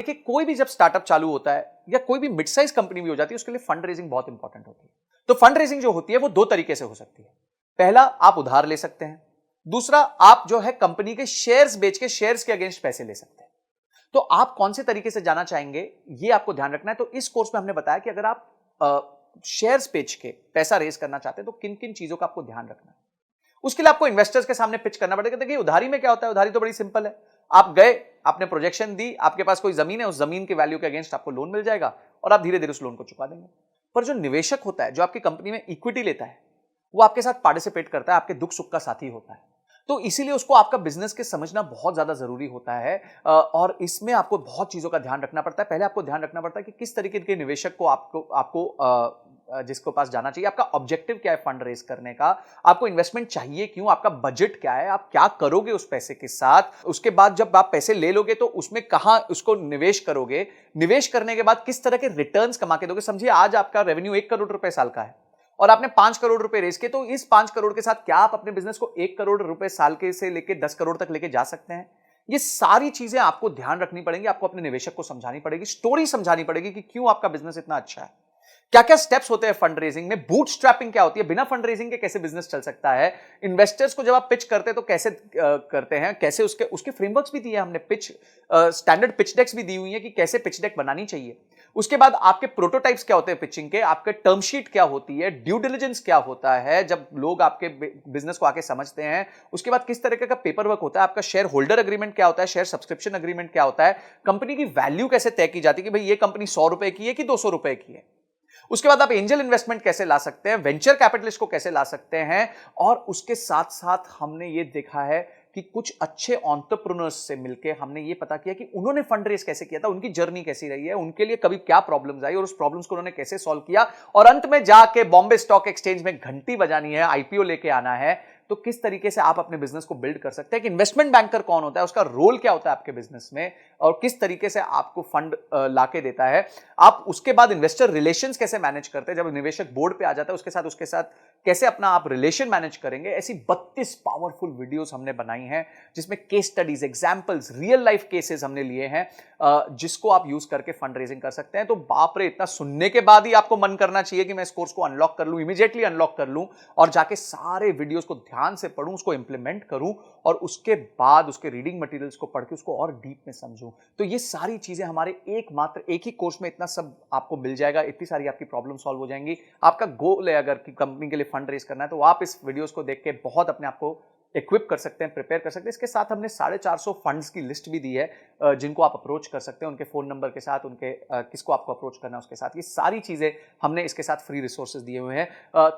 देखिए, कोई भी जब स्टार्टअप चालू होता है या कोई भी मिड साइज कंपनी भी हो जाती है, उसके लिए फंड रेजिंग बहुत इंपॉर्टेंट होती है। तो फंड रेजिंग जो होती है वो दो तरीके से हो सकती है। पहला, आप उधार ले सकते हैं। दूसरा, आप जो है कंपनी के शेयर्स बेच के शेयर्स के अगेंस्ट पैसे ले सकते हैं। तो आप कौन से तरीके से जाना चाहेंगे, ये आपको ध्यान रखना है। तो इस कोर्स में हमने बताया कि अगर आप शेयर्स बेच के पैसा रेज करना चाहते हैं तो किन किन चीजों का आपको ध्यान रखना है। उसके लिए आपको इन्वेस्टर्स के सामने पिच करना पड़ेगा। देखिए, उधारी में क्या होता है, उधारी तो बड़ी सिंपल है। आप गए, आपने प्रोजेक्शन दी, आपके पास कोई जमीन है, उस जमीन के वैल्यू के अगेंस्ट आपको लोन मिल जाएगा और आप धीरे धीरे उस लोन को चुका देंगे। पर जो निवेशक होता है, जो आपकी कंपनी में इक्विटी लेता है, वो आपके साथ पार्टिसिपेट करता है, आपके दुख सुख का साथी होता है। तो इसीलिए उसको आपका बिजनेस के समझना बहुत ज्यादा जरूरी होता है। और इसमें आपको बहुत चीजों का ध्यान रखना पड़ता है। पहले आपको ध्यान रखना पड़ता है कि किस तरीके के निवेशक को जिसके पास जाना चाहिए, आपका ऑब्जेक्टिव क्या है फंड रेज करने का, आपको इन्वेस्टमेंट चाहिए क्यों, आपका बजट क्या है, आप क्या करोगे उस पैसे के साथ। उसके बाद जब आप पैसे ले लोगे तो उसमें कहां उसको निवेश करोगे, निवेश करने के बाद किस तरह के रिटर्न्स कमा के दोगे। समझिए, आज आपका रेवेन्यू 1 करोड़ रुपए साल का है और आपने 5 करोड़ रुपए रेज किए, तो इस 5 करोड़ के साथ क्या आप अपने बिजनेस को 1 करोड़ रुपए साल के से लेके 10 करोड़ तक लेके जा सकते हैं। ये सारी चीजें आपको ध्यान रखनी पड़ेंगी, आपको अपने निवेशक को समझानी पड़ेगी, स्टोरी समझानी पड़ेगी कि क्यों आपका बिजनेस इतना अच्छा है, क्या क्या स्टेप्स होते हैं फंड रेजिंग में, बूटस्ट्रैपिंग क्या होती है, बिना फंड रेजिंग के कैसे बिजनेस चल सकता है, इन्वेस्टर्स को जब आप पिच करते हैं तो कैसे करते हैं, कैसे उसके फ्रेमवर्क्स भी दिए हैं हमने, स्टैंडर्ड पिच डेक्स भी दी हुई है कि कैसे पिच डेक बनानी चाहिए। उसके बाद आपके प्रोटोटाइप्स क्या होते हैं पिचिंग के, आपके टर्म शीट क्या होती है, ड्यू डिलिजेंस क्या होता है जब लोग आपके बिजनेस को आके समझते हैं, उसके बाद किस तरह का पेपर वर्क होता है, आपका शेयर होल्डर अग्रीमेंट क्या होता है, शेयर सब्सक्रिप्शन अग्रीमेंट क्या होता है, कंपनी की वैल्यू कैसे तय की जाती है कि भाई ये कंपनी 100 रुपए की है कि 200 रुपए की है। उसके बाद आप एंजल इन्वेस्टमेंट कैसे ला सकते हैं, वेंचर कैपिटलिस्ट को कैसे ला सकते हैं। और उसके साथ साथ हमने ये देखा है कि कुछ अच्छे एंटरप्रेन्योर्स से मिलकर हमने ये पता किया कि उन्होंने फंड रेज कैसे किया था, उनकी जर्नी कैसी रही है, उनके लिए कभी क्या प्रॉब्लम्स आई और उस प्रॉब्लम्स को उन्होंने कैसे सॉल्व किया, और अंत में जाके बॉम्बे स्टॉक एक्सचेंज में घंटी बजानी है, आईपीओ लेके आना है। तो किस तरीके से आप अपने बिजनेस को बिल्ड कर सकते हैं, कि इन्वेस्टमेंट बैंकर कौन होता है, उसका रोल क्या होता है आपके बिजनेस में, और किस तरीके से आपको फंड लाके देता है। आप उसके बाद इन्वेस्टर रिलेशंस कैसे मैनेज करते हैं, जब निवेशक बोर्ड पे आ जाता है उसके साथ कैसे अपना आप रिलेशन मैनेज करेंगे। ऐसी 32 पावरफुल वीडियोस हमने बनाई हैं जिसमें case studies, examples, real life cases हमने लिए हैं, जिसको आप यूज करके फंड रेजिंग कर सकते हैं। तो बाप रे, इतना सुनने के बाद ही आपको मन करना चाहिए कि मैं इस कोर्स को अनलॉक कर लूं, इमीडिएटली अनलॉक कर लूं और जाके सारे वीडियोस को ध्यान से पढूं, उसको इंप्लीमेंट करूं और उसके बाद उसके रीडिंग मटेरियल्स को पढ़ के उसको और डीप में समझूं। तो ये सारी चीजें हमारे एक ही कोर्स में इतना सब आपको मिल जाएगा, इतनी सारी आपकी प्रॉब्लम सॉल्व हो जाएंगी। आपका गोल है अगर कि कंपनी के लिए फंड रेज करना है, तो आप इस वीडियोस को देख के बहुत अपने आप को इक्विप कर सकते हैं, प्रिपेयर कर सकते हैं। इसके साथ हमने 450 फंड्स की लिस्ट भी दी है जिनको आप अप्रोच कर सकते हैं, उनके फोन नंबर के साथ, उनके किसको आपको अप्रोच करना है उसके साथ। ये सारी चीजें हमने इसके साथ फ्री रिसोर्सेज दिए हुए हैं।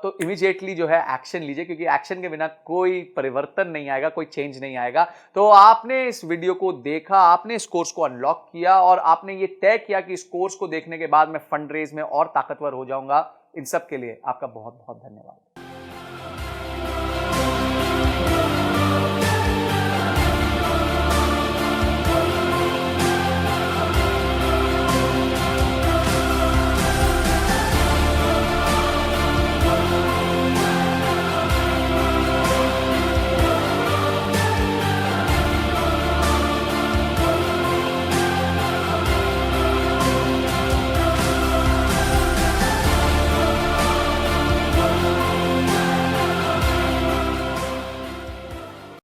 तो इमीडिएटली जो है एक्शन लीजिए, क्योंकि एक्शन के बिना कोई परिवर्तन नहीं आएगा, कोई चेंज नहीं आएगा। तो आपने इस वीडियो को देखा, आपने इस कोर्स को अनलॉक किया और आपने ये तय किया कि इस कोर्स को देखने के बाद मैं फंड रेज में और ताकतवर हो जाऊंगा। इन सब के लिए आपका बहुत बहुत धन्यवाद।